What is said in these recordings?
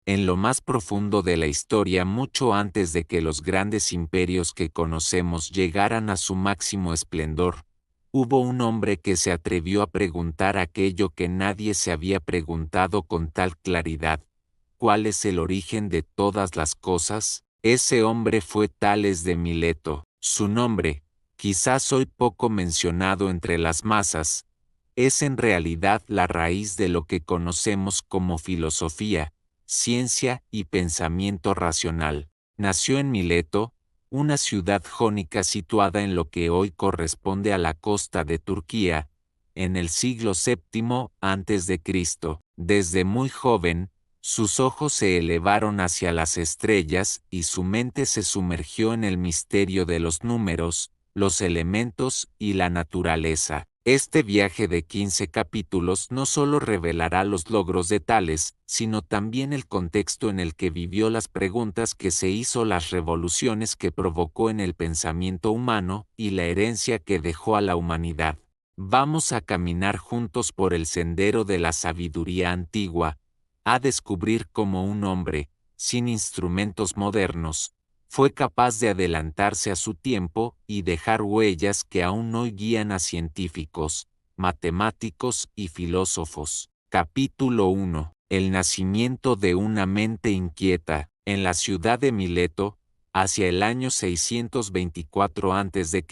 En lo más profundo de la historia, mucho antes de que los grandes imperios que conocemos llegaran a su máximo esplendor, hubo un hombre que se atrevió a preguntar aquello que nadie se había preguntado con tal claridad: ¿cuál es el origen de todas las cosas? Ese hombre fue Tales de Mileto. Su nombre, quizás hoy poco mencionado entre las masas, es en realidad la raíz de lo que conocemos como filosofía, ciencia y pensamiento racional. Nació en Mileto, una ciudad jónica situada en lo que hoy corresponde a la costa de Turquía, en el siglo VII a.C. Desde muy joven, sus ojos se elevaron hacia las estrellas y su mente se sumergió en el misterio de los números, los elementos y la naturaleza. Este viaje de 15 capítulos no solo revelará los logros de Tales, sino también el contexto en el que vivió, las preguntas que se hizo, las revoluciones que provocó en el pensamiento humano y la herencia que dejó a la humanidad. Vamos a caminar juntos por el sendero de la sabiduría antigua, a descubrir cómo un hombre, sin instrumentos modernos, fue capaz de adelantarse a su tiempo y dejar huellas que aún hoy guían a científicos, matemáticos y filósofos. Capítulo 1. El nacimiento de una mente inquieta. En la ciudad de Mileto, hacia el año 624 a.C.,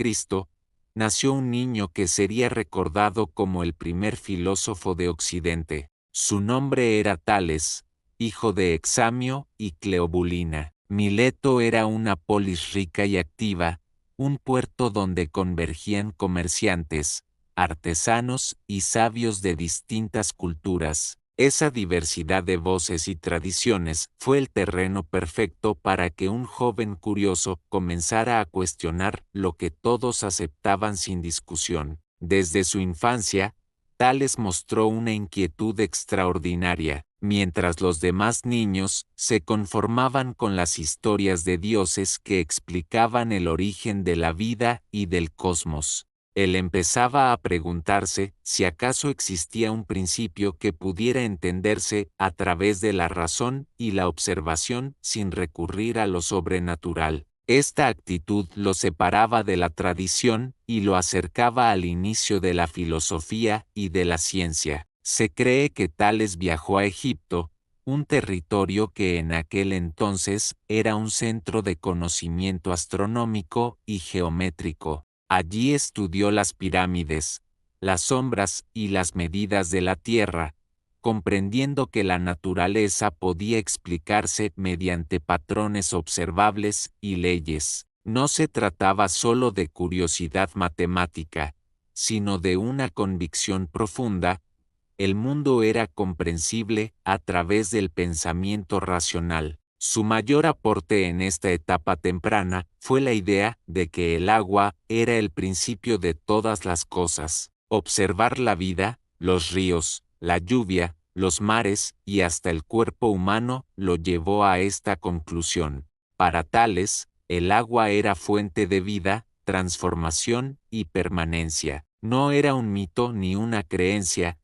nació un niño que sería recordado como el primer filósofo de Occidente. Su nombre era Tales, hijo de Examio y Cleobulina. Mileto era una polis rica y activa, un puerto donde convergían comerciantes, artesanos y sabios de distintas culturas. Esa diversidad de voces y tradiciones fue el terreno perfecto para que un joven curioso comenzara a cuestionar lo que todos aceptaban sin discusión. Desde su infancia, Tales mostró una inquietud extraordinaria. Mientras los demás niños se conformaban con las historias de dioses que explicaban el origen de la vida y del cosmos, él empezaba a preguntarse si acaso existía un principio que pudiera entenderse a través de la razón y la observación sin recurrir a lo sobrenatural. Esta actitud lo separaba de la tradición y lo acercaba al inicio de la filosofía y de la ciencia. Se cree que Tales viajó a Egipto, un territorio que en aquel entonces era un centro de conocimiento astronómico y geométrico. Allí estudió las pirámides, las sombras y las medidas de la Tierra, comprendiendo que la naturaleza podía explicarse mediante patrones observables y leyes. No se trataba solo de curiosidad matemática, sino de una convicción profunda: el mundo era comprensible a través del pensamiento racional. Su mayor aporte en esta etapa temprana fue la idea de que el agua era el principio de todas las cosas. Observar la vida, los ríos, la lluvia, los mares y hasta el cuerpo humano lo llevó a esta conclusión. Para Tales, el agua era fuente de vida, transformación y permanencia. No era un mito ni una creencia,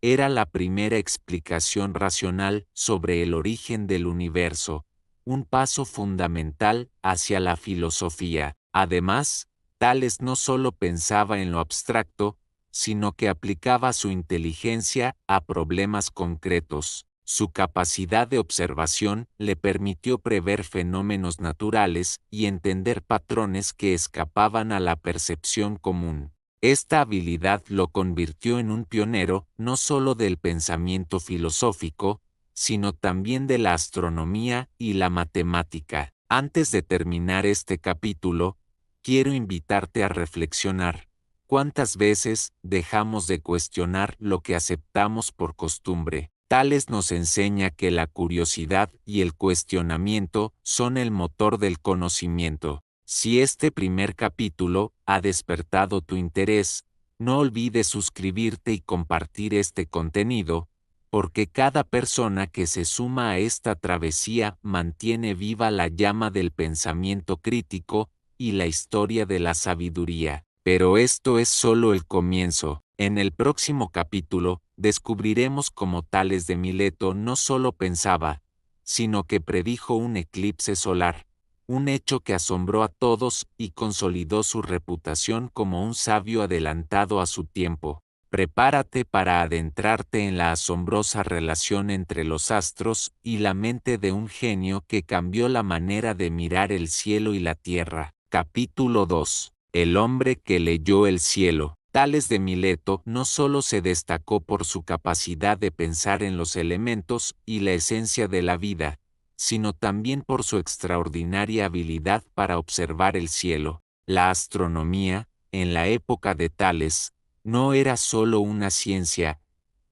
era la primera explicación racional sobre el origen del universo, un paso fundamental hacia la filosofía. Además, Tales no solo pensaba en lo abstracto, sino que aplicaba su inteligencia a problemas concretos. Su capacidad de observación le permitió prever fenómenos naturales y entender patrones que escapaban a la percepción común. Esta habilidad lo convirtió en un pionero no solo del pensamiento filosófico, sino también de la astronomía y la matemática. Antes de terminar este capítulo, quiero invitarte a reflexionar. ¿Cuántas veces dejamos de cuestionar lo que aceptamos por costumbre? Tales nos enseña que la curiosidad y el cuestionamiento son el motor del conocimiento. Si este primer capítulo ha despertado tu interés, no olvides suscribirte y compartir este contenido, porque cada persona que se suma a esta travesía mantiene viva la llama del pensamiento crítico y la historia de la sabiduría. Pero esto es solo el comienzo. En el próximo capítulo, descubriremos cómo Tales de Mileto no solo pensaba, sino que predijo un eclipse solar, un hecho que asombró a todos y consolidó su reputación como un sabio adelantado a su tiempo. Prepárate para adentrarte en la asombrosa relación entre los astros y la mente de un genio que cambió la manera de mirar el cielo y la tierra. Capítulo 2. El hombre que leyó el cielo. Tales de Mileto no solo se destacó por su capacidad de pensar en los elementos y la esencia de la vida, sino también por su extraordinaria habilidad para observar el cielo. La astronomía, en la época de Tales, no era solo una ciencia,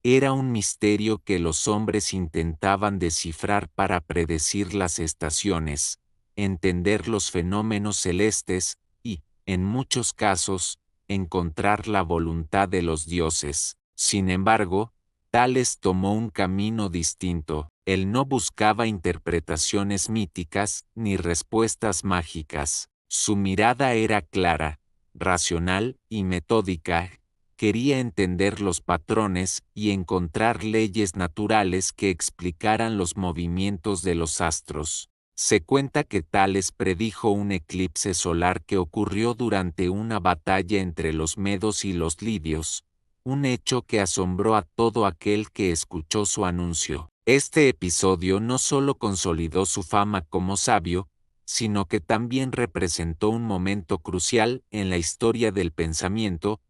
era un misterio que los hombres intentaban descifrar para predecir las estaciones, entender los fenómenos celestes y, en muchos casos, encontrar la voluntad de los dioses. Sin embargo, Tales tomó un camino distinto. Él no buscaba interpretaciones míticas ni respuestas mágicas. Su mirada era clara, racional y metódica. Quería entender los patrones y encontrar leyes naturales que explicaran los movimientos de los astros. Se cuenta que Tales predijo un eclipse solar que ocurrió durante una batalla entre los medos y los lidios, un hecho que asombró a todo aquel que escuchó su anuncio. Este episodio no solo consolidó su fama como sabio, sino que también representó un momento crucial en la historia del pensamiento.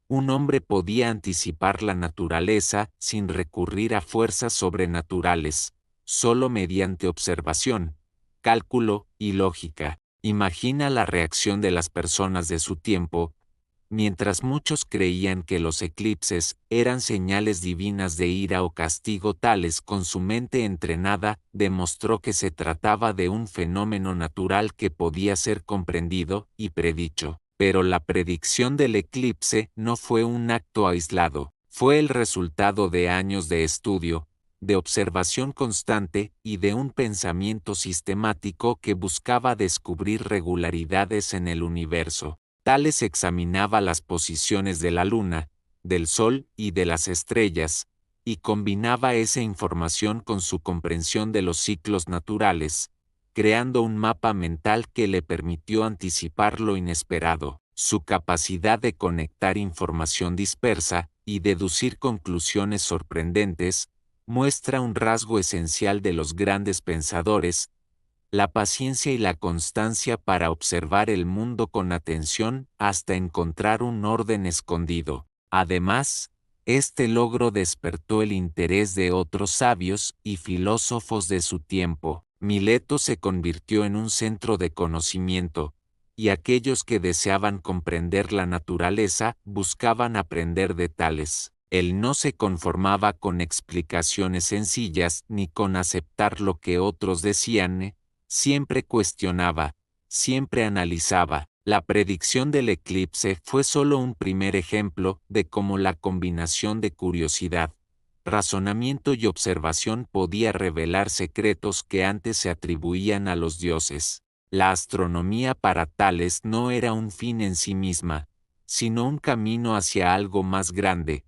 Un hombre podía anticipar la naturaleza sin recurrir a fuerzas sobrenaturales, solo mediante observación, cálculo y lógica. Imagina la reacción de las personas de su tiempo. Mientras muchos creían que los eclipses eran señales divinas de ira o castigo, Tales, con su mente entrenada, demostró que se trataba de un fenómeno natural que podía ser comprendido y predicho. Pero la predicción del eclipse no fue un acto aislado, fue el resultado de años de estudio, de observación constante y de un pensamiento sistemático que buscaba descubrir regularidades en el universo. Tales examinaba las posiciones de la luna, del sol y de las estrellas, y combinaba esa información con su comprensión de los ciclos naturales, creando un mapa mental que le permitió anticipar lo inesperado. Su capacidad de conectar información dispersa y deducir conclusiones sorprendentes muestra un rasgo esencial de los grandes pensadores: la paciencia y la constancia para observar el mundo con atención hasta encontrar un orden escondido. Además, este logro despertó el interés de otros sabios y filósofos de su tiempo. Mileto se convirtió en un centro de conocimiento, y aquellos que deseaban comprender la naturaleza buscaban aprender de Tales. Él no se conformaba con explicaciones sencillas ni con aceptar lo que otros decían. Siempre cuestionaba, siempre analizaba. La predicción del eclipse fue solo un primer ejemplo de cómo la combinación de curiosidad, razonamiento y observación podía revelar secretos que antes se atribuían a los dioses. La astronomía para Tales no era un fin en sí misma, sino un camino hacia algo más grande: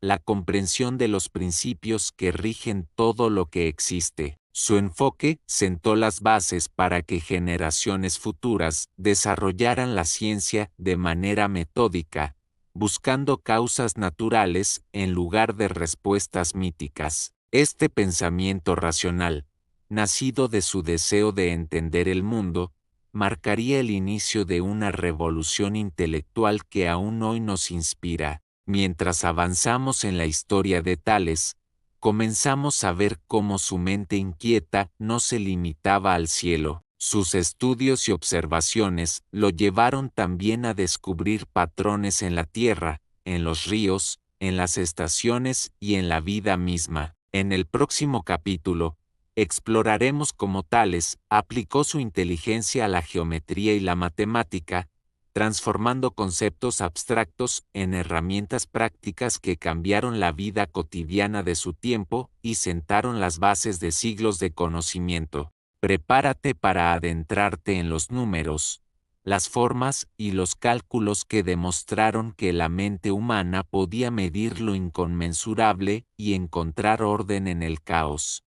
la comprensión de los principios que rigen todo lo que existe. Su enfoque sentó las bases para que generaciones futuras desarrollaran la ciencia de manera metódica, buscando causas naturales en lugar de respuestas míticas. Este pensamiento racional, nacido de su deseo de entender el mundo, marcaría el inicio de una revolución intelectual que aún hoy nos inspira. Mientras avanzamos en la historia de Tales, comenzamos a ver cómo su mente inquieta no se limitaba al cielo. Sus estudios y observaciones lo llevaron también a descubrir patrones en la tierra, en los ríos, en las estaciones y en la vida misma. En el próximo capítulo, exploraremos cómo Tales aplicó su inteligencia a la geometría y la matemática, transformando conceptos abstractos en herramientas prácticas que cambiaron la vida cotidiana de su tiempo y sentaron las bases de siglos de conocimiento. Prepárate para adentrarte en los números, las formas y los cálculos que demostraron que la mente humana podía medir lo inconmensurable y encontrar orden en el caos.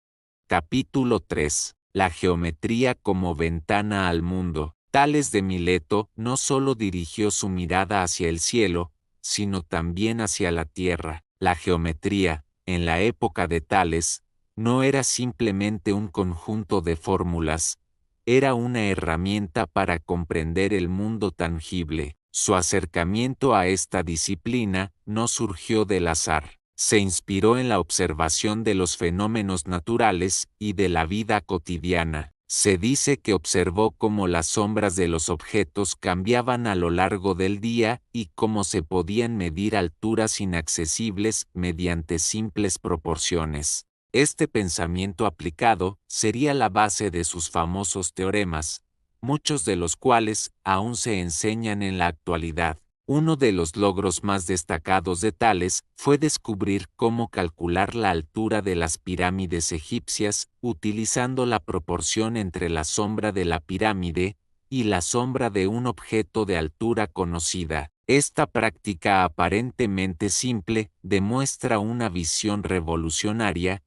Capítulo 3. La geometría como ventana al mundo. Tales de Mileto no solo dirigió su mirada hacia el cielo, sino también hacia la tierra. La geometría, en la época de Tales, no era simplemente un conjunto de fórmulas, era una herramienta para comprender el mundo tangible. Su acercamiento a esta disciplina no surgió del azar. Se inspiró en la observación de los fenómenos naturales y de la vida cotidiana. Se dice que observó cómo las sombras de los objetos cambiaban a lo largo del día y cómo se podían medir alturas inaccesibles mediante simples proporciones. Este pensamiento aplicado sería la base de sus famosos teoremas, muchos de los cuales aún se enseñan en la actualidad. Uno de los logros más destacados de Tales fue descubrir cómo calcular la altura de las pirámides egipcias utilizando la proporción entre la sombra de la pirámide y la sombra de un objeto de altura conocida. Esta práctica aparentemente simple demuestra una visión revolucionaria,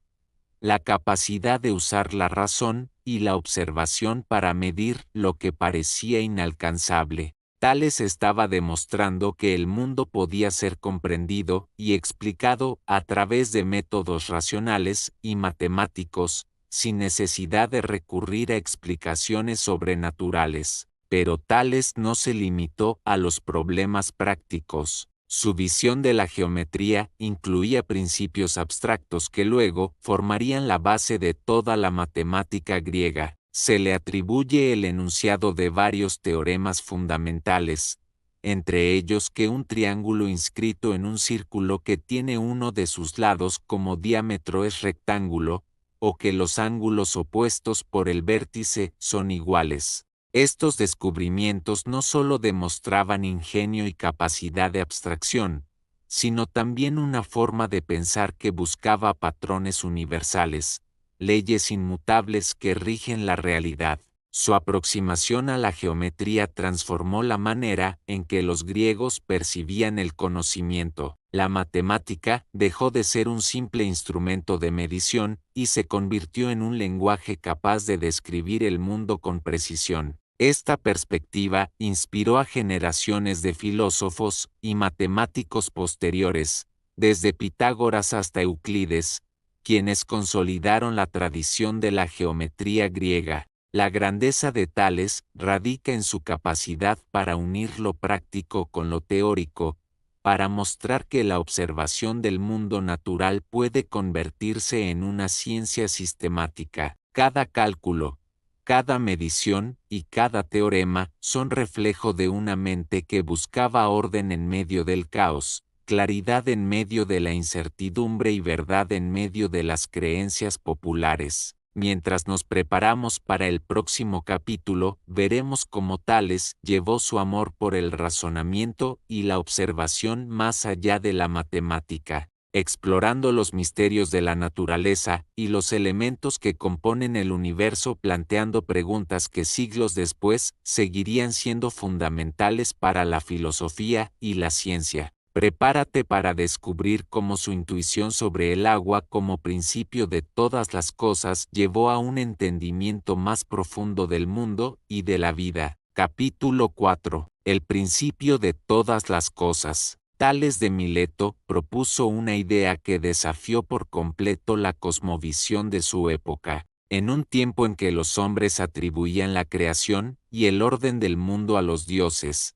la capacidad de usar la razón y la observación para medir lo que parecía inalcanzable. Tales estaba demostrando que el mundo podía ser comprendido y explicado a través de métodos racionales y matemáticos, sin necesidad de recurrir a explicaciones sobrenaturales. Pero Tales no se limitó a los problemas prácticos. Su visión de la geometría incluía principios abstractos que luego formarían la base de toda la matemática griega. Se le atribuye el enunciado de varios teoremas fundamentales, entre ellos que un triángulo inscrito en un círculo que tiene uno de sus lados como diámetro es rectángulo, o que los ángulos opuestos por el vértice son iguales. Estos descubrimientos no solo demostraban ingenio y capacidad de abstracción, sino también una forma de pensar que buscaba patrones universales, leyes inmutables que rigen la realidad. Su aproximación a la geometría transformó la manera en que los griegos percibían el conocimiento. La matemática dejó de ser un simple instrumento de medición y se convirtió en un lenguaje capaz de describir el mundo con precisión. Esta perspectiva inspiró a generaciones de filósofos y matemáticos posteriores, desde Pitágoras hasta Euclides, quienes consolidaron la tradición de la geometría griega. La grandeza de Tales radica en su capacidad para unir lo práctico con lo teórico, para mostrar que la observación del mundo natural puede convertirse en una ciencia sistemática. Cada cálculo, cada medición y cada teorema son reflejo de una mente que buscaba orden en medio del caos, claridad en medio de la incertidumbre y verdad en medio de las creencias populares. Mientras nos preparamos para el próximo capítulo, veremos cómo Tales llevó su amor por el razonamiento y la observación más allá de la matemática, explorando los misterios de la naturaleza y los elementos que componen el universo, planteando preguntas que siglos después seguirían siendo fundamentales para la filosofía y la ciencia. Prepárate para descubrir cómo su intuición sobre el agua como principio de todas las cosas llevó a un entendimiento más profundo del mundo y de la vida. Capítulo 4. El principio de todas las cosas. Tales de Mileto propuso una idea que desafió por completo la cosmovisión de su época. En un tiempo en que los hombres atribuían la creación y el orden del mundo a los dioses,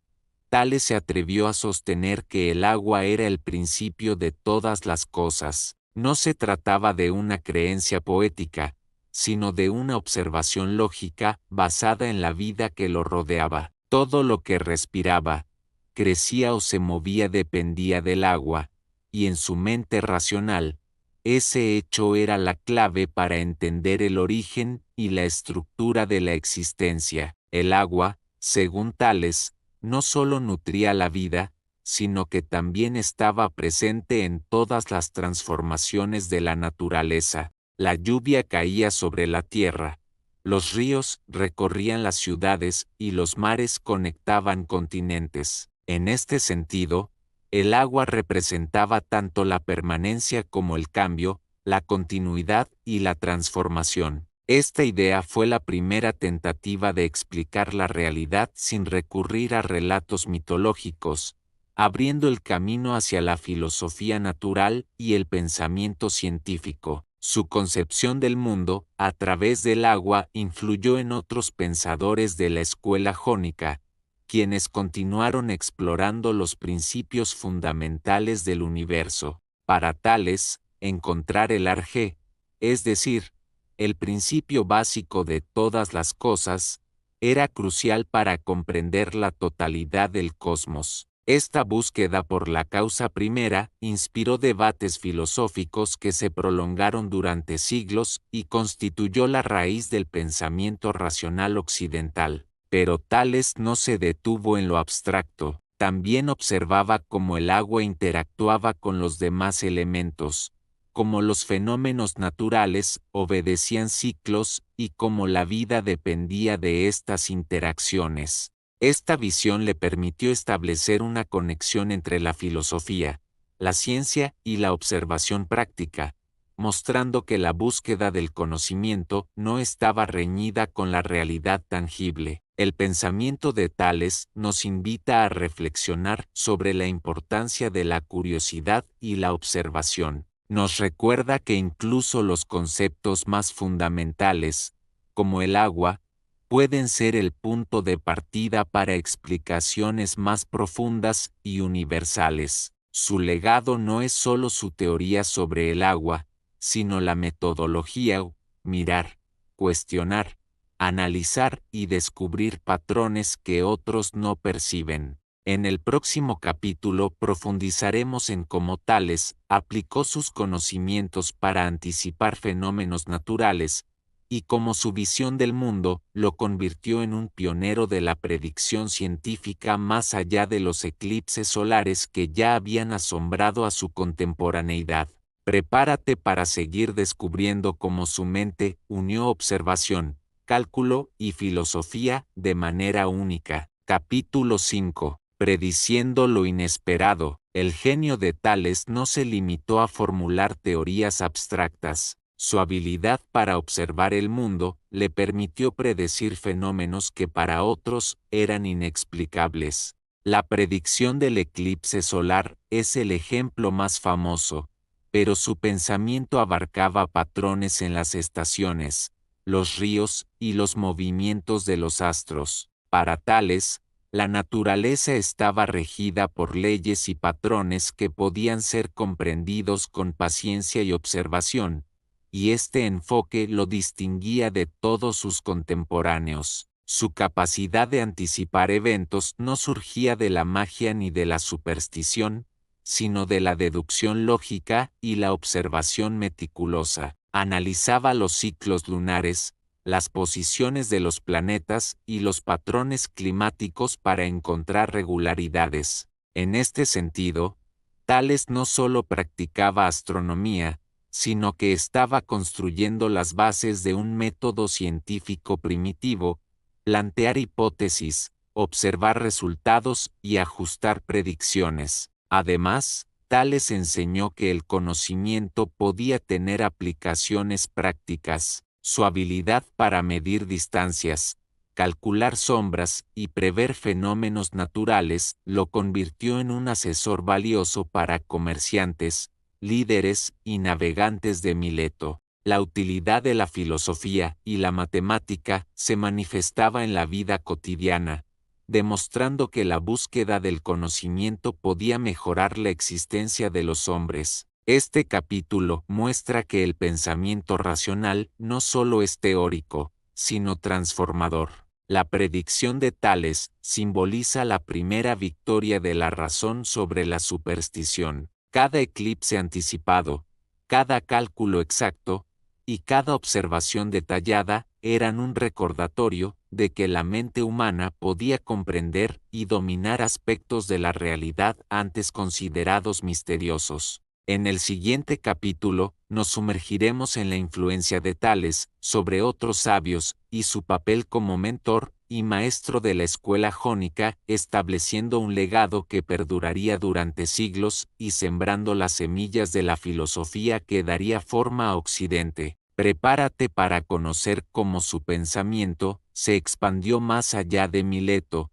Tales se atrevió a sostener que el agua era el principio de todas las cosas. No se trataba de una creencia poética, sino de una observación lógica basada en la vida que lo rodeaba. Todo lo que respiraba, crecía o se movía dependía del agua, y en su mente racional, ese hecho era la clave para entender el origen y la estructura de la existencia. El agua, según Tales, no solo nutría la vida, sino que también estaba presente en todas las transformaciones de la naturaleza. La lluvia caía sobre la tierra, los ríos recorrían las ciudades y los mares conectaban continentes. En este sentido, el agua representaba tanto la permanencia como el cambio, la continuidad y la transformación. Esta idea fue la primera tentativa de explicar la realidad sin recurrir a relatos mitológicos, abriendo el camino hacia la filosofía natural y el pensamiento científico. Su concepción del mundo, a través del agua, influyó en otros pensadores de la escuela jónica, quienes continuaron explorando los principios fundamentales del universo. Para Tales, encontrar el arjé, es decir, el principio básico de todas las cosas, era crucial para comprender la totalidad del cosmos. Esta búsqueda por la causa primera inspiró debates filosóficos que se prolongaron durante siglos y constituyó la raíz del pensamiento racional occidental. Pero Tales no se detuvo en lo abstracto, también observaba cómo el agua interactuaba con los demás elementos, cómo los fenómenos naturales obedecían ciclos y cómo la vida dependía de estas interacciones. Esta visión le permitió establecer una conexión entre la filosofía, la ciencia y la observación práctica, mostrando que la búsqueda del conocimiento no estaba reñida con la realidad tangible. El pensamiento de Tales nos invita a reflexionar sobre la importancia de la curiosidad y la observación. Nos recuerda que incluso los conceptos más fundamentales, como el agua, pueden ser el punto de partida para explicaciones más profundas y universales. Su legado no es solo su teoría sobre el agua, sino la metodología, mirar, cuestionar, analizar y descubrir patrones que otros no perciben. En el próximo capítulo profundizaremos en cómo Tales aplicó sus conocimientos para anticipar fenómenos naturales, y cómo su visión del mundo lo convirtió en un pionero de la predicción científica más allá de los eclipses solares que ya habían asombrado a su contemporaneidad. Prepárate para seguir descubriendo cómo su mente unió observación, cálculo y filosofía de manera única. Capítulo 5. Prediciendo lo inesperado. El genio de Tales no se limitó a formular teorías abstractas. Su habilidad para observar el mundo le permitió predecir fenómenos que para otros eran inexplicables. La predicción del eclipse solar es el ejemplo más famoso, pero su pensamiento abarcaba patrones en las estaciones, los ríos y los movimientos de los astros. Para Tales, la naturaleza estaba regida por leyes y patrones que podían ser comprendidos con paciencia y observación, y este enfoque lo distinguía de todos sus contemporáneos. Su capacidad de anticipar eventos no surgía de la magia ni de la superstición, sino de la deducción lógica y la observación meticulosa. Analizaba los ciclos lunares, las posiciones de los planetas y los patrones climáticos para encontrar regularidades. En este sentido, Tales no solo practicaba astronomía, sino que estaba construyendo las bases de un método científico primitivo: plantear hipótesis, observar resultados y ajustar predicciones. Además, Tales enseñó que el conocimiento podía tener aplicaciones prácticas. Su habilidad para medir distancias, calcular sombras y prever fenómenos naturales lo convirtió en un asesor valioso para comerciantes, líderes y navegantes de Mileto. La utilidad de la filosofía y la matemática se manifestaba en la vida cotidiana, demostrando que la búsqueda del conocimiento podía mejorar la existencia de los hombres. Este capítulo muestra que el pensamiento racional no solo es teórico, sino transformador. La predicción de Tales simboliza la primera victoria de la razón sobre la superstición. Cada eclipse anticipado, cada cálculo exacto y cada observación detallada eran un recordatorio de que la mente humana podía comprender y dominar aspectos de la realidad antes considerados misteriosos. En el siguiente capítulo, nos sumergiremos en la influencia de Tales sobre otros sabios y su papel como mentor y maestro de la escuela jónica, estableciendo un legado que perduraría durante siglos y sembrando las semillas de la filosofía que daría forma a Occidente. Prepárate para conocer cómo su pensamiento se expandió más allá de Mileto,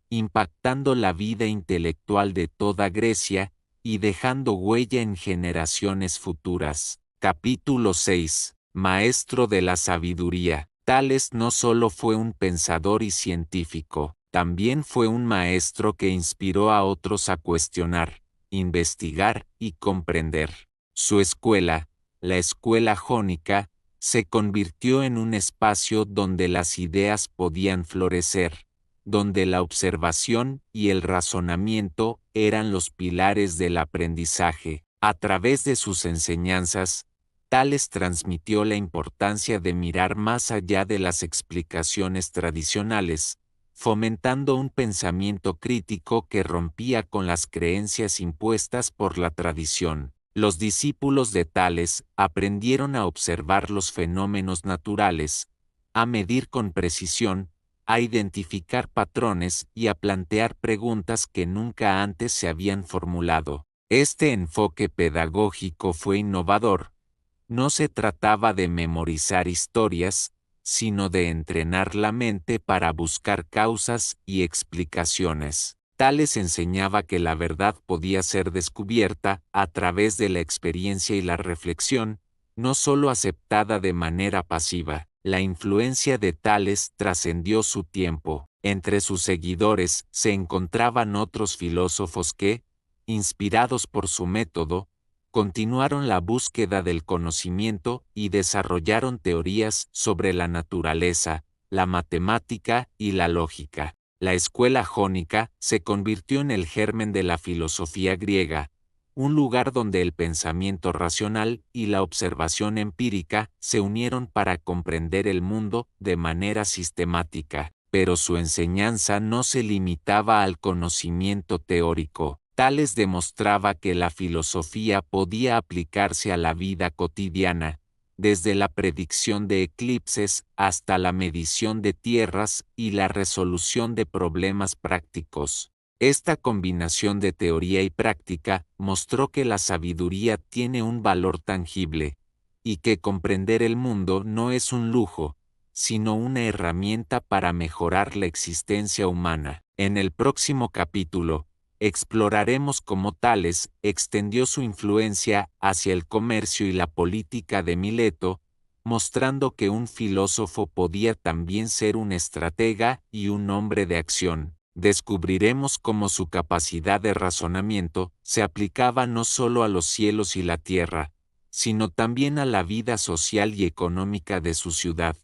impactando la vida intelectual de toda Grecia y dejando huella en generaciones futuras. Capítulo 6. Maestro de la sabiduría. Tales no solo fue un pensador y científico, también fue un maestro que inspiró a otros a cuestionar, investigar y comprender. Su escuela, la escuela jónica, se convirtió en un espacio donde las ideas podían florecer, donde la observación y el razonamiento eran los pilares del aprendizaje. A través de sus enseñanzas, Tales transmitió la importancia de mirar más allá de las explicaciones tradicionales, fomentando un pensamiento crítico que rompía con las creencias impuestas por la tradición. Los discípulos de Tales aprendieron a observar los fenómenos naturales, a medir con precisión, a identificar patrones y a plantear preguntas que nunca antes se habían formulado. Este enfoque pedagógico fue innovador. No se trataba de memorizar historias, sino de entrenar la mente para buscar causas y explicaciones. Tales enseñaba que la verdad podía ser descubierta a través de la experiencia y la reflexión, no solo aceptada de manera pasiva. La influencia de Tales trascendió su tiempo. Entre sus seguidores se encontraban otros filósofos que, inspirados por su método, continuaron la búsqueda del conocimiento y desarrollaron teorías sobre la naturaleza, la matemática y la lógica. La escuela jónica se convirtió en el germen de la filosofía griega, un lugar donde el pensamiento racional y la observación empírica se unieron para comprender el mundo de manera sistemática. Pero su enseñanza no se limitaba al conocimiento teórico. Tales demostraba que la filosofía podía aplicarse a la vida cotidiana, desde la predicción de eclipses hasta la medición de tierras y la resolución de problemas prácticos. Esta combinación de teoría y práctica mostró que la sabiduría tiene un valor tangible, y que comprender el mundo no es un lujo, sino una herramienta para mejorar la existencia humana. En el próximo capítulo, exploraremos cómo Tales extendió su influencia hacia el comercio y la política de Mileto, mostrando que un filósofo podía también ser un estratega y un hombre de acción. Descubriremos cómo su capacidad de razonamiento se aplicaba no solo a los cielos y la tierra, sino también a la vida social y económica de su ciudad,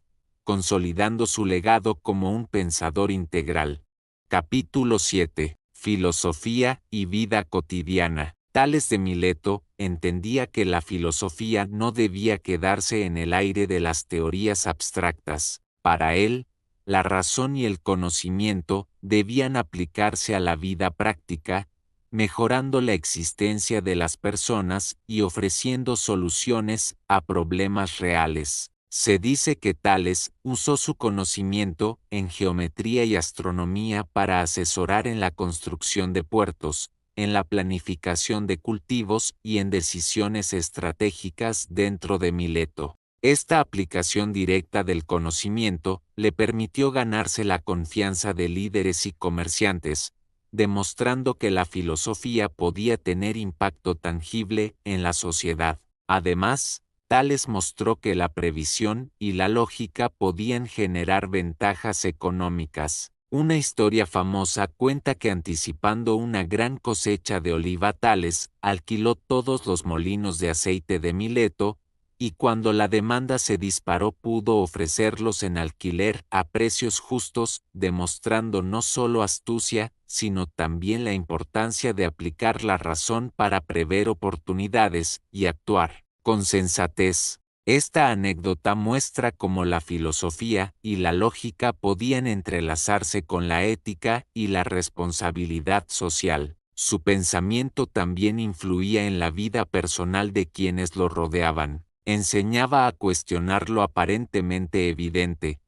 consolidando su legado como un pensador integral. Capítulo 7. Filosofía y vida cotidiana. Tales de Mileto entendía que la filosofía no debía quedarse en el aire de las teorías abstractas. Para él, la razón y el conocimiento debían aplicarse a la vida práctica, mejorando la existencia de las personas y ofreciendo soluciones a problemas reales. Se dice que Tales usó su conocimiento en geometría y astronomía para asesorar en la construcción de puertos, en la planificación de cultivos y en decisiones estratégicas dentro de Mileto. Esta aplicación directa del conocimiento le permitió ganarse la confianza de líderes y comerciantes, demostrando que la filosofía podía tener impacto tangible en la sociedad. Además, Tales mostró que la previsión y la lógica podían generar ventajas económicas. Una historia famosa cuenta que anticipando una gran cosecha de oliva Tales alquiló todos los molinos de aceite de Mileto, y cuando la demanda se disparó pudo ofrecerlos en alquiler a precios justos, demostrando no solo astucia, sino también la importancia de aplicar la razón para prever oportunidades y actuar con sensatez. Esta anécdota muestra cómo la filosofía y la lógica podían entrelazarse con la ética y la responsabilidad social. Su pensamiento también influía en la vida personal de quienes lo rodeaban. Enseñaba a cuestionar lo aparentemente evidente,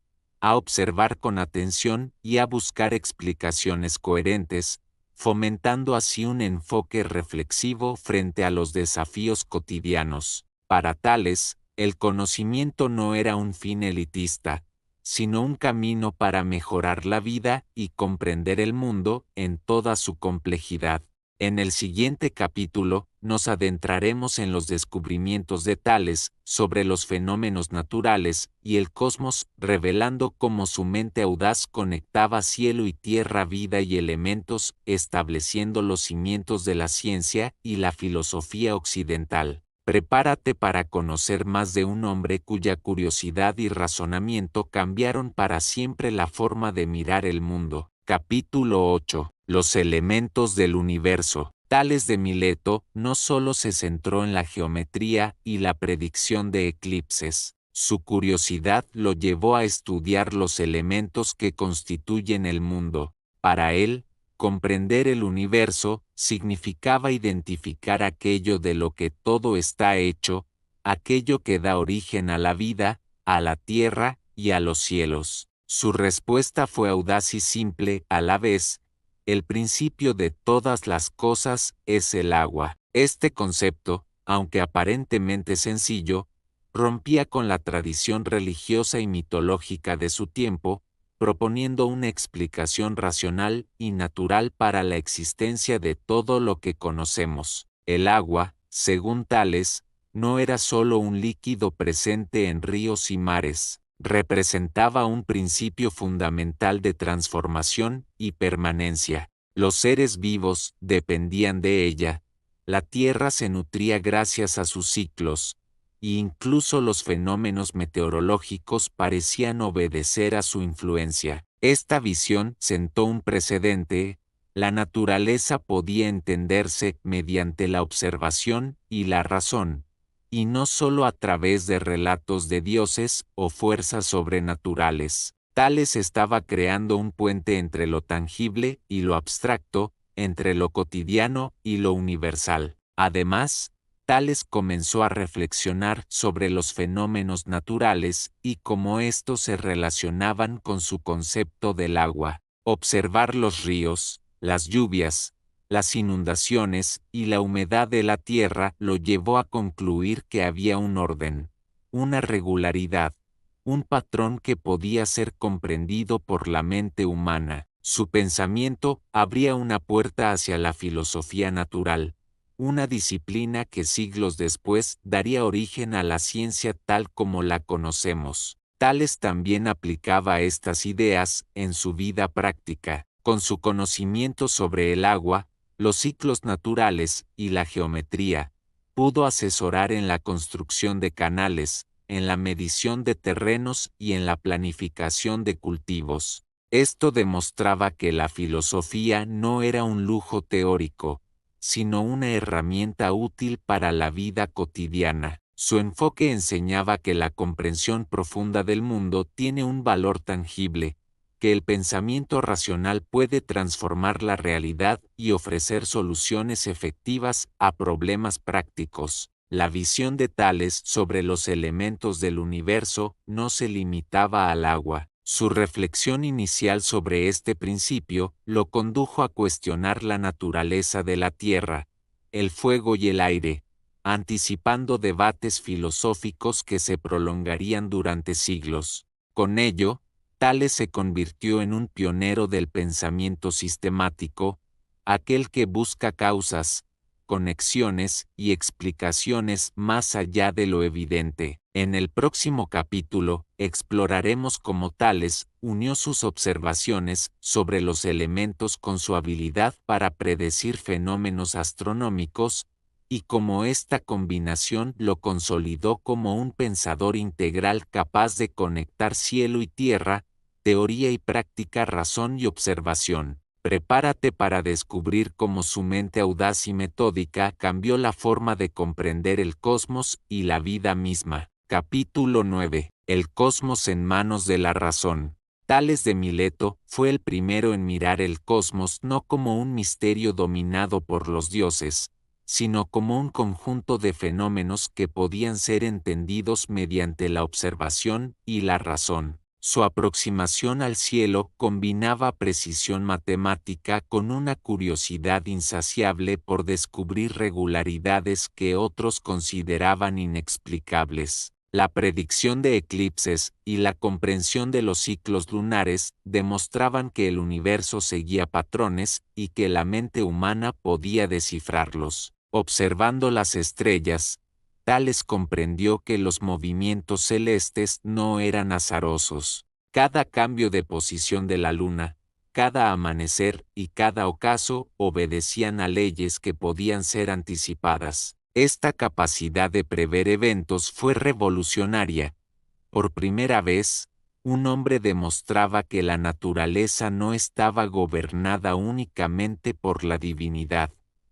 a observar con atención y a buscar explicaciones coherentes, fomentando así un enfoque reflexivo frente a los desafíos cotidianos. Para Tales, el conocimiento no era un fin elitista, sino un camino para mejorar la vida y comprender el mundo en toda su complejidad. En el siguiente capítulo, nos adentraremos en los descubrimientos de Tales sobre los fenómenos naturales y el cosmos, revelando cómo su mente audaz conectaba cielo y tierra, vida y elementos, estableciendo los cimientos de la ciencia y la filosofía occidental. Prepárate para conocer más de un hombre cuya curiosidad y razonamiento cambiaron para siempre la forma de mirar el mundo. Capítulo 8. Los elementos del universo. Tales de Mileto no solo se centró en la geometría y la predicción de eclipses. Su curiosidad lo llevó a estudiar los elementos que constituyen el mundo. Para él, comprender el universo significaba identificar aquello de lo que todo está hecho, aquello que da origen a la vida, a la tierra y a los cielos. Su respuesta fue audaz y simple a la vez. El principio de todas las cosas es el agua. Este concepto, aunque aparentemente sencillo, rompía con la tradición religiosa y mitológica de su tiempo, proponiendo una explicación racional y natural para la existencia de todo lo que conocemos. El agua, según Tales, no era solo un líquido presente en ríos y mares, representaba un principio fundamental de transformación y permanencia. Los seres vivos dependían de ella, la tierra se nutría gracias a sus ciclos, e incluso los fenómenos meteorológicos parecían obedecer a su influencia. Esta visión sentó un precedente. La naturaleza podía entenderse mediante la observación y la razón, y no solo a través de relatos de dioses o fuerzas sobrenaturales. Tales estaba creando un puente entre lo tangible y lo abstracto, entre lo cotidiano y lo universal. Además, Tales comenzó a reflexionar sobre los fenómenos naturales y cómo estos se relacionaban con su concepto del agua. Observar los ríos, las lluvias, las inundaciones y la humedad de la tierra lo llevó a concluir que había un orden, una regularidad, un patrón que podía ser comprendido por la mente humana. Su pensamiento abría una puerta hacia la filosofía natural, una disciplina que siglos después daría origen a la ciencia tal como la conocemos. Tales también aplicaba estas ideas en su vida práctica. Con su conocimiento sobre el agua, los ciclos naturales y la geometría, pudo asesorar en la construcción de canales, en la medición de terrenos y en la planificación de cultivos. Esto demostraba que la filosofía no era un lujo teórico, sino una herramienta útil para la vida cotidiana. Su enfoque enseñaba que la comprensión profunda del mundo tiene un valor tangible, que el pensamiento racional puede transformar la realidad y ofrecer soluciones efectivas a problemas prácticos. La visión de Tales sobre los elementos del universo no se limitaba al agua. Su reflexión inicial sobre este principio lo condujo a cuestionar la naturaleza de la tierra, el fuego y el aire, anticipando debates filosóficos que se prolongarían durante siglos. Con ello, Tales se convirtió en un pionero del pensamiento sistemático, aquel que busca causas, conexiones y explicaciones más allá de lo evidente. En el próximo capítulo, exploraremos cómo Tales unió sus observaciones sobre los elementos con su habilidad para predecir fenómenos astronómicos, y cómo esta combinación lo consolidó como un pensador integral capaz de conectar cielo y tierra, teoría y práctica, razón y observación. Prepárate para descubrir cómo su mente audaz y metódica cambió la forma de comprender el cosmos y la vida misma. Capítulo 9. El cosmos en manos de la razón. Tales de Mileto fue el primero en mirar el cosmos no como un misterio dominado por los dioses, sino como un conjunto de fenómenos que podían ser entendidos mediante la observación y la razón. Su aproximación al cielo combinaba precisión matemática con una curiosidad insaciable por descubrir regularidades que otros consideraban inexplicables. La predicción de eclipses y la comprensión de los ciclos lunares demostraban que el universo seguía patrones y que la mente humana podía descifrarlos. Observando las estrellas, Tales comprendió que los movimientos celestes no eran azarosos. Cada cambio de posición de la luna, cada amanecer y cada ocaso obedecían a leyes que podían ser anticipadas. Esta capacidad de prever eventos fue revolucionaria. Por primera vez, un hombre demostraba que la naturaleza no estaba gobernada únicamente por la divinidad,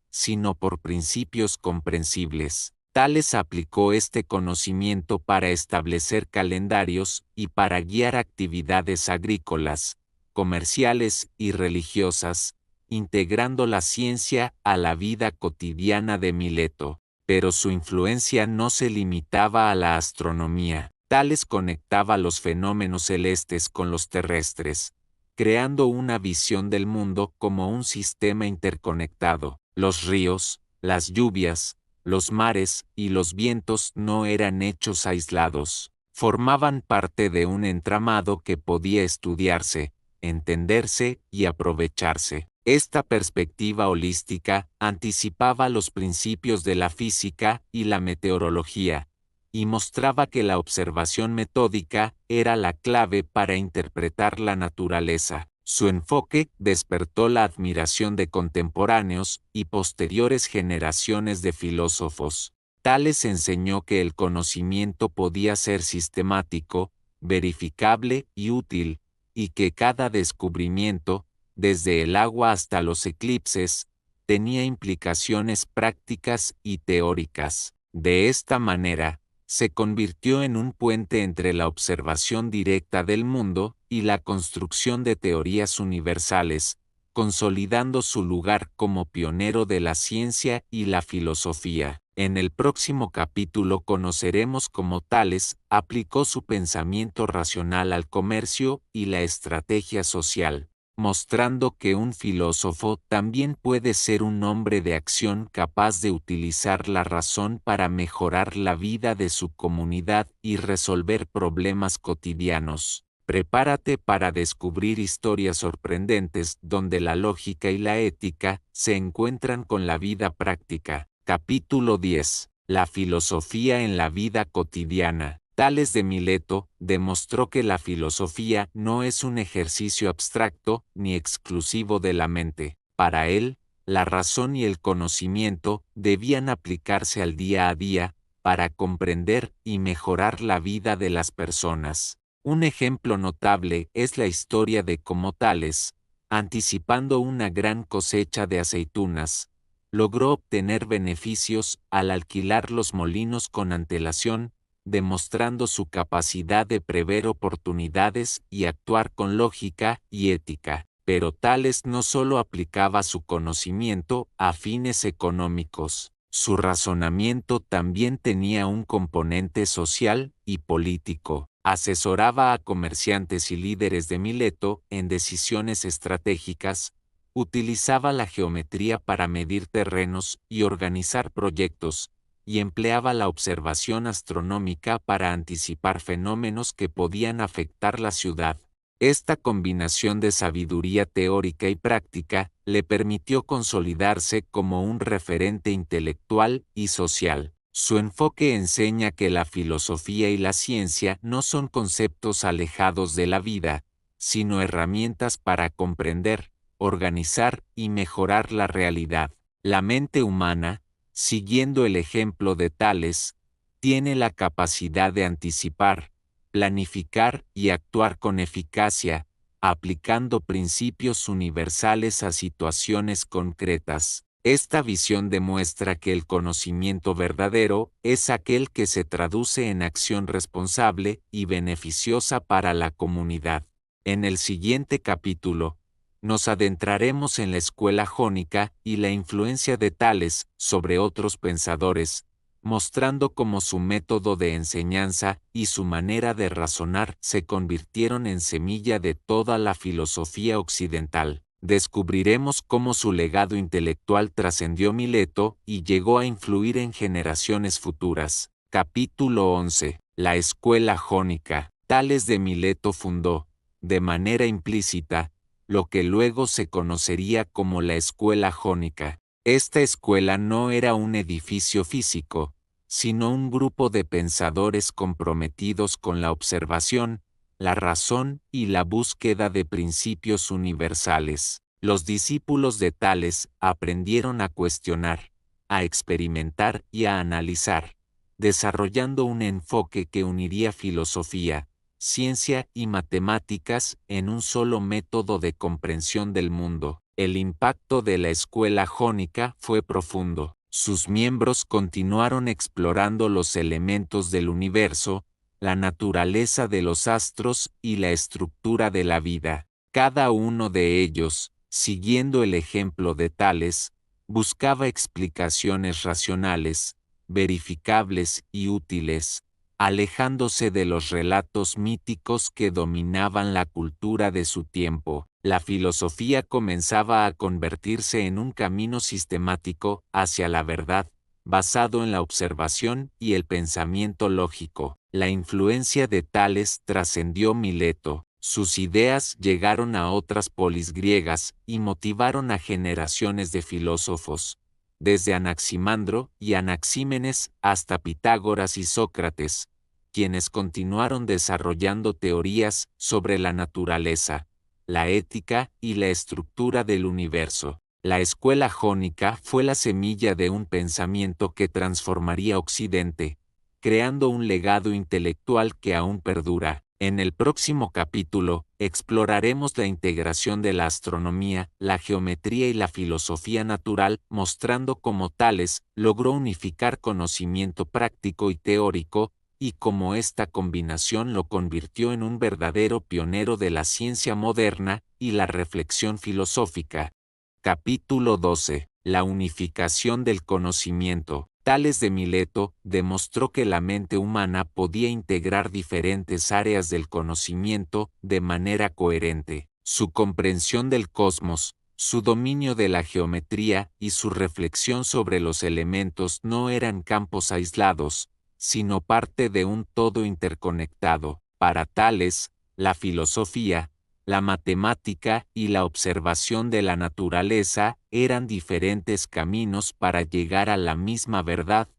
sino por principios comprensibles. Tales aplicó este conocimiento para establecer calendarios y para guiar actividades agrícolas, comerciales y religiosas, integrando la ciencia a la vida cotidiana de Mileto. Pero su influencia no se limitaba a la astronomía. Tales conectaba los fenómenos celestes con los terrestres, creando una visión del mundo como un sistema interconectado. Los ríos, las lluvias, los mares y los vientos no eran hechos aislados, formaban parte de un entramado que podía estudiarse, entenderse y aprovecharse. Esta perspectiva holística anticipaba los principios de la física y la meteorología, y mostraba que la observación metódica era la clave para interpretar la naturaleza. Su enfoque despertó la admiración de contemporáneos y posteriores generaciones de filósofos. Tales enseñó que el conocimiento podía ser sistemático, verificable y útil, y que cada descubrimiento, desde el agua hasta los eclipses, tenía implicaciones prácticas y teóricas. De esta manera, se convirtió en un puente entre la observación directa del mundo y la construcción de teorías universales, consolidando su lugar como pionero de la ciencia y la filosofía. En el próximo capítulo conoceremos cómo Tales aplicó su pensamiento racional al comercio y la estrategia social, mostrando que un filósofo también puede ser un hombre de acción capaz de utilizar la razón para mejorar la vida de su comunidad y resolver problemas cotidianos. Prepárate para descubrir historias sorprendentes donde la lógica y la ética se encuentran con la vida práctica. Capítulo 10. La filosofía en la vida cotidiana. Tales de Mileto demostró que la filosofía no es un ejercicio abstracto ni exclusivo de la mente. Para él, la razón y el conocimiento debían aplicarse al día a día para comprender y mejorar la vida de las personas. Un ejemplo notable es la historia de cómo Tales, anticipando una gran cosecha de aceitunas, logró obtener beneficios al alquilar los molinos con antelación, demostrando su capacidad de prever oportunidades y actuar con lógica y ética. Pero Tales no solo aplicaba su conocimiento a fines económicos, su razonamiento también tenía un componente social y político. Asesoraba a comerciantes y líderes de Mileto en decisiones estratégicas, utilizaba la geometría para medir terrenos y organizar proyectos, y empleaba la observación astronómica para anticipar fenómenos que podían afectar la ciudad. Esta combinación de sabiduría teórica y práctica le permitió consolidarse como un referente intelectual y social. Su enfoque enseña que la filosofía y la ciencia no son conceptos alejados de la vida, sino herramientas para comprender, organizar y mejorar la realidad. La mente humana, siguiendo el ejemplo de Tales, tiene la capacidad de anticipar, planificar y actuar con eficacia, aplicando principios universales a situaciones concretas. Esta visión demuestra que el conocimiento verdadero es aquel que se traduce en acción responsable y beneficiosa para la comunidad. En el siguiente capítulo, nos adentraremos en la escuela jónica y la influencia de Tales sobre otros pensadores, mostrando cómo su método de enseñanza y su manera de razonar se convirtieron en semilla de toda la filosofía occidental. Descubriremos cómo su legado intelectual trascendió Mileto y llegó a influir en generaciones futuras. Capítulo 11. La escuela jónica. Tales de Mileto fundó, de manera implícita, lo que luego se conocería como la escuela jónica. Esta escuela no era un edificio físico, sino un grupo de pensadores comprometidos con la observación, la razón y la búsqueda de principios universales. Los discípulos de Tales aprendieron a cuestionar, a experimentar y a analizar, desarrollando un enfoque que uniría filosofía, ciencia y matemáticas en un solo método de comprensión del mundo. El impacto de la escuela jónica fue profundo. Sus miembros continuaron explorando los elementos del universo, la naturaleza de los astros y la estructura de la vida. Cada uno de ellos, siguiendo el ejemplo de Tales, buscaba explicaciones racionales, verificables y útiles, alejándose de los relatos míticos que dominaban la cultura de su tiempo. La filosofía comenzaba a convertirse en un camino sistemático hacia la verdad, basado en la observación y el pensamiento lógico. La influencia de Tales trascendió Mileto. Sus ideas llegaron a otras polis griegas y motivaron a generaciones de filósofos, desde Anaximandro y Anaxímenes hasta Pitágoras y Sócrates, quienes continuaron desarrollando teorías sobre la naturaleza, la ética y la estructura del universo. La escuela jónica fue la semilla de un pensamiento que transformaría Occidente, creando un legado intelectual que aún perdura. En el próximo capítulo, exploraremos la integración de la astronomía, la geometría y la filosofía natural, mostrando cómo Tales logró unificar conocimiento práctico y teórico, y cómo esta combinación lo convirtió en un verdadero pionero de la ciencia moderna y la reflexión filosófica. Capítulo 12. La unificación del conocimiento. Tales de Mileto demostró que la mente humana podía integrar diferentes áreas del conocimiento de manera coherente. Su comprensión del cosmos, su dominio de la geometría y su reflexión sobre los elementos no eran campos aislados, sino parte de un todo interconectado. Para Tales, la filosofía, la matemática y la observación de la naturaleza eran diferentes caminos para llegar a la misma verdad,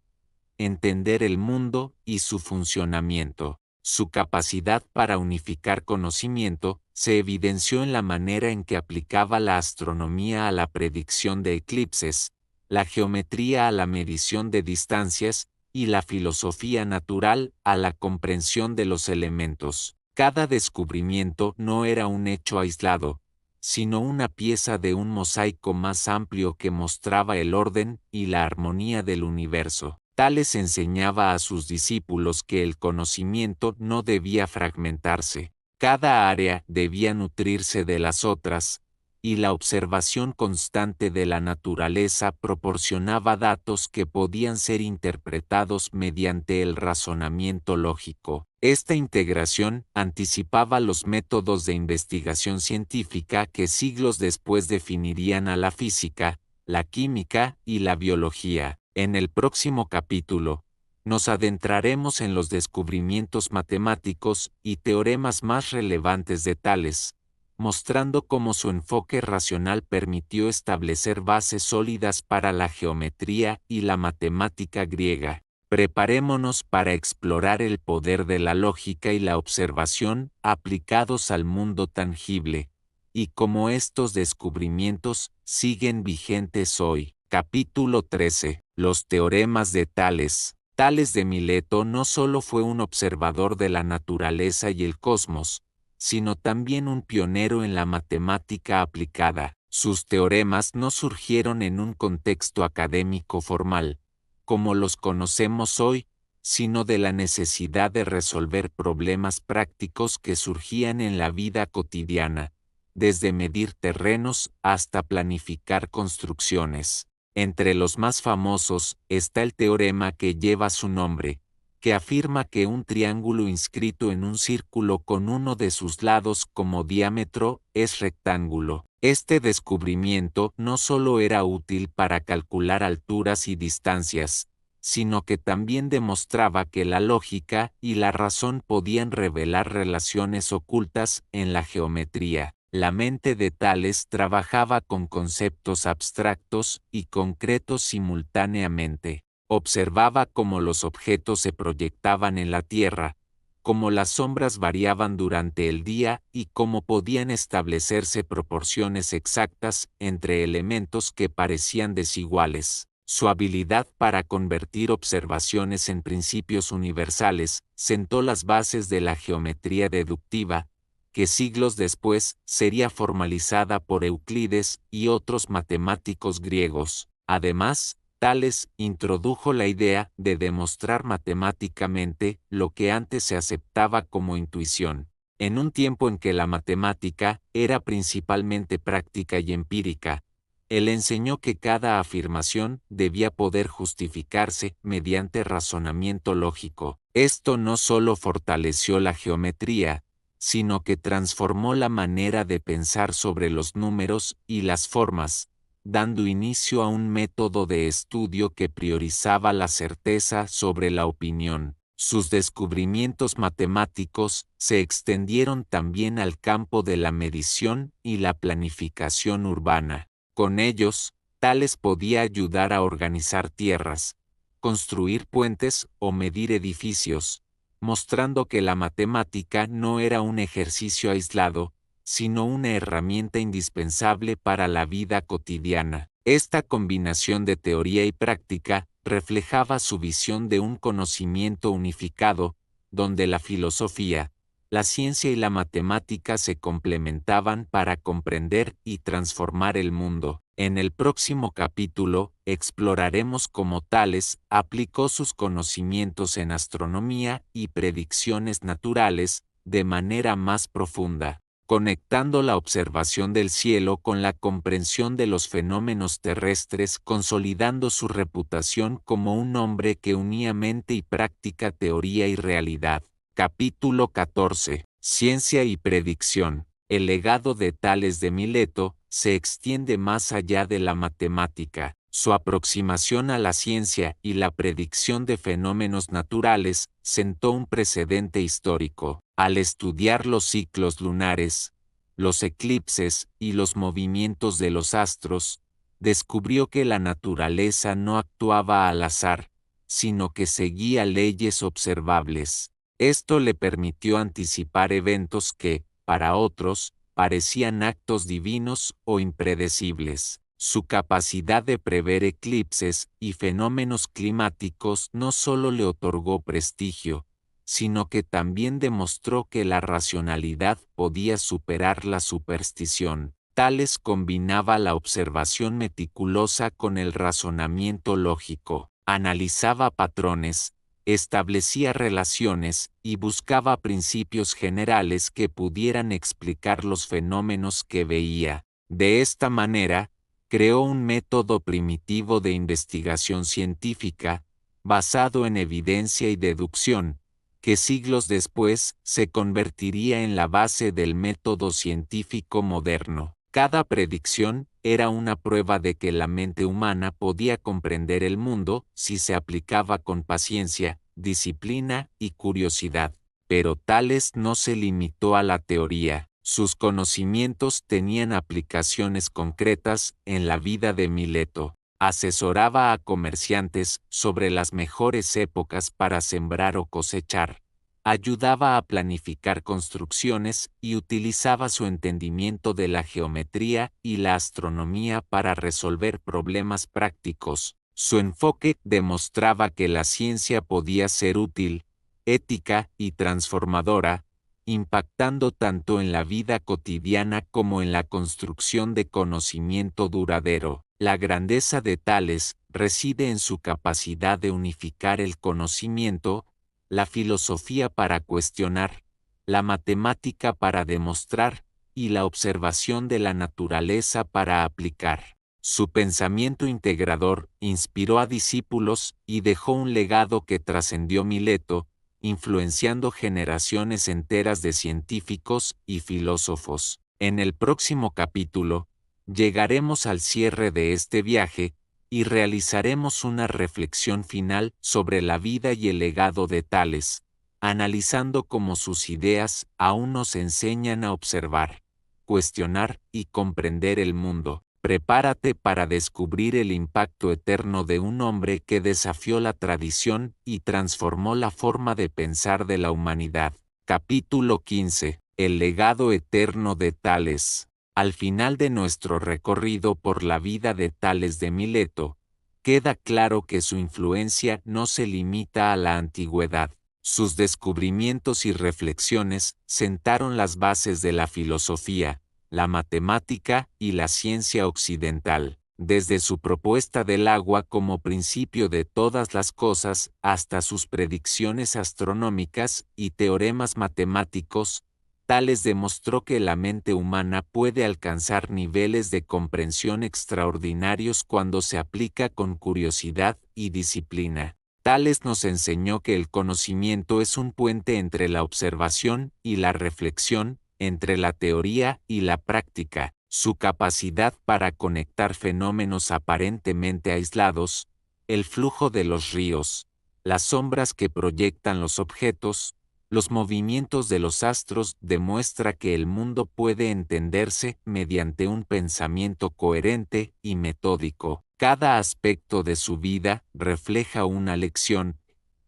entender el mundo y su funcionamiento. Su capacidad para unificar conocimiento se evidenció en la manera en que aplicaba la astronomía a la predicción de eclipses, la geometría a la medición de distancias y la filosofía natural a la comprensión de los elementos. Cada descubrimiento no era un hecho aislado, sino una pieza de un mosaico más amplio que mostraba el orden y la armonía del universo. Tales enseñaba a sus discípulos que el conocimiento no debía fragmentarse, cada área debía nutrirse de las otras, y la observación constante de la naturaleza proporcionaba datos que podían ser interpretados mediante el razonamiento lógico. Esta integración anticipaba los métodos de investigación científica que siglos después definirían a la física, la química y la biología. En el próximo capítulo, nos adentraremos en los descubrimientos matemáticos y teoremas más relevantes de Tales, mostrando cómo su enfoque racional permitió establecer bases sólidas para la geometría y la matemática griega. Preparémonos para explorar el poder de la lógica y la observación aplicados al mundo tangible, y cómo estos descubrimientos siguen vigentes hoy. Capítulo 13. Los teoremas de Tales. Tales de Mileto no solo fue un observador de la naturaleza y el cosmos, sino también un pionero en la matemática aplicada. Sus teoremas no surgieron en un contexto académico formal, como los conocemos hoy, sino de la necesidad de resolver problemas prácticos que surgían en la vida cotidiana, desde medir terrenos hasta planificar construcciones. Entre los más famosos está el teorema que lleva su nombre, que afirma que un triángulo inscrito en un círculo con uno de sus lados como diámetro es rectángulo. Este descubrimiento no solo era útil para calcular alturas y distancias, sino que también demostraba que la lógica y la razón podían revelar relaciones ocultas en la geometría. La mente de Tales trabajaba con conceptos abstractos y concretos simultáneamente. Observaba cómo los objetos se proyectaban en la Tierra, cómo las sombras variaban durante el día y cómo podían establecerse proporciones exactas entre elementos que parecían desiguales. Su habilidad para convertir observaciones en principios universales sentó las bases de la geometría deductiva, que siglos después sería formalizada por Euclides y otros matemáticos griegos. Además, Tales introdujo la idea de demostrar matemáticamente lo que antes se aceptaba como intuición. En un tiempo en que la matemática era principalmente práctica y empírica, él enseñó que cada afirmación debía poder justificarse mediante razonamiento lógico. Esto no solo fortaleció la geometría, sino que transformó la manera de pensar sobre los números y las formas, dando inicio a un método de estudio que priorizaba la certeza sobre la opinión. Sus descubrimientos matemáticos se extendieron también al campo de la medición y la planificación urbana. Con ellos, Tales podía ayudar a organizar tierras, construir puentes o medir edificios, mostrando que la matemática no era un ejercicio aislado, sino una herramienta indispensable para la vida cotidiana. Esta combinación de teoría y práctica reflejaba su visión de un conocimiento unificado, donde la filosofía, la ciencia y la matemática se complementaban para comprender y transformar el mundo. En el próximo capítulo, exploraremos cómo Tales aplicó sus conocimientos en astronomía y predicciones naturales de manera más profunda, conectando la observación del cielo con la comprensión de los fenómenos terrestres, consolidando su reputación como un hombre que unía mente y práctica, teoría y realidad. Capítulo 14. Ciencia y predicción. El legado de Tales de Mileto se extiende más allá de la matemática. Su aproximación a la ciencia y la predicción de fenómenos naturales sentó un precedente histórico. Al estudiar los ciclos lunares, los eclipses y los movimientos de los astros, descubrió que la naturaleza no actuaba al azar, sino que seguía leyes observables. Esto le permitió anticipar eventos que, para otros, parecían actos divinos o impredecibles. Su capacidad de prever eclipses y fenómenos climáticos no solo le otorgó prestigio, sino que también demostró que la racionalidad podía superar la superstición. Tales combinaba la observación meticulosa con el razonamiento lógico, analizaba patrones, establecía relaciones y buscaba principios generales que pudieran explicar los fenómenos que veía. De esta manera, creó un método primitivo de investigación científica, basado en evidencia y deducción, que siglos después se convertiría en la base del método científico moderno. Cada predicción era una prueba de que la mente humana podía comprender el mundo si se aplicaba con paciencia, disciplina y curiosidad. Pero Tales no se limitó a la teoría. Sus conocimientos tenían aplicaciones concretas en la vida de Mileto. Asesoraba a comerciantes sobre las mejores épocas para sembrar o cosechar. Ayudaba a planificar construcciones y utilizaba su entendimiento de la geometría y la astronomía para resolver problemas prácticos. Su enfoque demostraba que la ciencia podía ser útil, ética y transformadora, impactando tanto en la vida cotidiana como en la construcción de conocimiento duradero. La grandeza de Tales reside en su capacidad de unificar el conocimiento, la filosofía para cuestionar, la matemática para demostrar, y la observación de la naturaleza para aplicar. Su pensamiento integrador inspiró a discípulos y dejó un legado que trascendió Mileto, influenciando generaciones enteras de científicos y filósofos. En el próximo capítulo, llegaremos al cierre de este viaje y realizaremos una reflexión final sobre la vida y el legado de Tales, analizando cómo sus ideas aún nos enseñan a observar, cuestionar y comprender el mundo. Prepárate para descubrir el impacto eterno de un hombre que desafió la tradición y transformó la forma de pensar de la humanidad. Capítulo 15. El legado eterno de Tales. Al final de nuestro recorrido por la vida de Tales de Mileto, queda claro que su influencia no se limita a la antigüedad. Sus descubrimientos y reflexiones sentaron las bases de la filosofía, la matemática y la ciencia occidental, desde su propuesta del agua como principio de todas las cosas hasta sus predicciones astronómicas y teoremas matemáticos. Tales demostró que la mente humana puede alcanzar niveles de comprensión extraordinarios cuando se aplica con curiosidad y disciplina. Tales nos enseñó que el conocimiento es un puente entre la observación y la reflexión, entre la teoría y la práctica. Su capacidad para conectar fenómenos aparentemente aislados, el flujo de los ríos, las sombras que proyectan los objetos, los movimientos de los astros, demuestra que el mundo puede entenderse mediante un pensamiento coherente y metódico. Cada aspecto de su vida refleja una lección.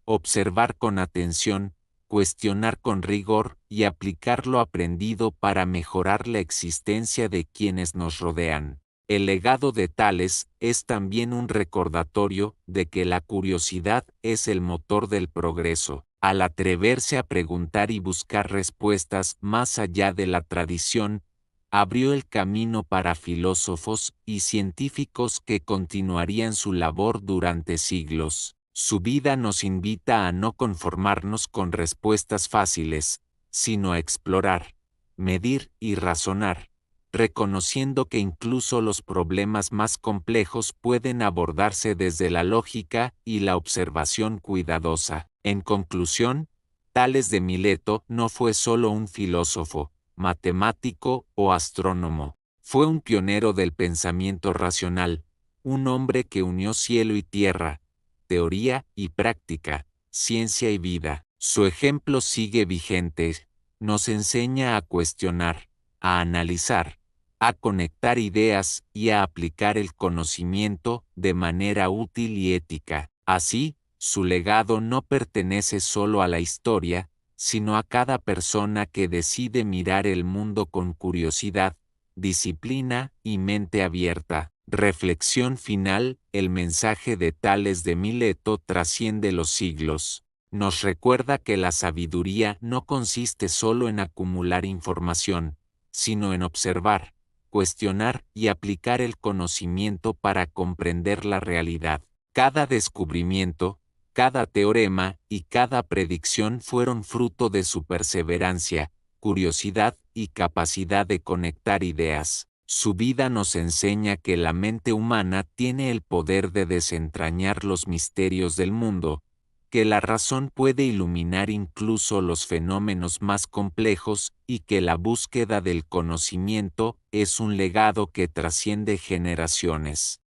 Observar con atención, cuestionar con rigor y aplicar lo aprendido para mejorar la existencia de quienes nos rodean. El legado de Tales es también un recordatorio de que la curiosidad es el motor del progreso. Al atreverse a preguntar y buscar respuestas más allá de la tradición, abrió el camino para filósofos y científicos que continuarían su labor durante siglos. Su vida nos invita a no conformarnos con respuestas fáciles, sino a explorar, medir y razonar, reconociendo que incluso los problemas más complejos pueden abordarse desde la lógica y la observación cuidadosa. En conclusión, Tales de Mileto no fue solo un filósofo, matemático o astrónomo. Fue un pionero del pensamiento racional, un hombre que unió cielo y tierra, teoría y práctica, ciencia y vida. Su ejemplo sigue vigente, nos enseña a cuestionar, a analizar, a conectar ideas y a aplicar el conocimiento de manera útil y ética. Así, su legado no pertenece solo a la historia, sino a cada persona que decide mirar el mundo con curiosidad, disciplina y mente abierta. Reflexión final: el mensaje de Tales de Mileto trasciende los siglos. Nos recuerda que la sabiduría no consiste solo en acumular información, sino en observar, cuestionar y aplicar el conocimiento para comprender la realidad. Cada descubrimiento, cada teorema y cada predicción fueron fruto de su perseverancia, curiosidad y capacidad de conectar ideas. Su vida nos enseña que la mente humana tiene el poder de desentrañar los misterios del mundo, que la razón puede iluminar incluso los fenómenos más complejos y que la búsqueda del conocimiento es un legado que trasciende generaciones.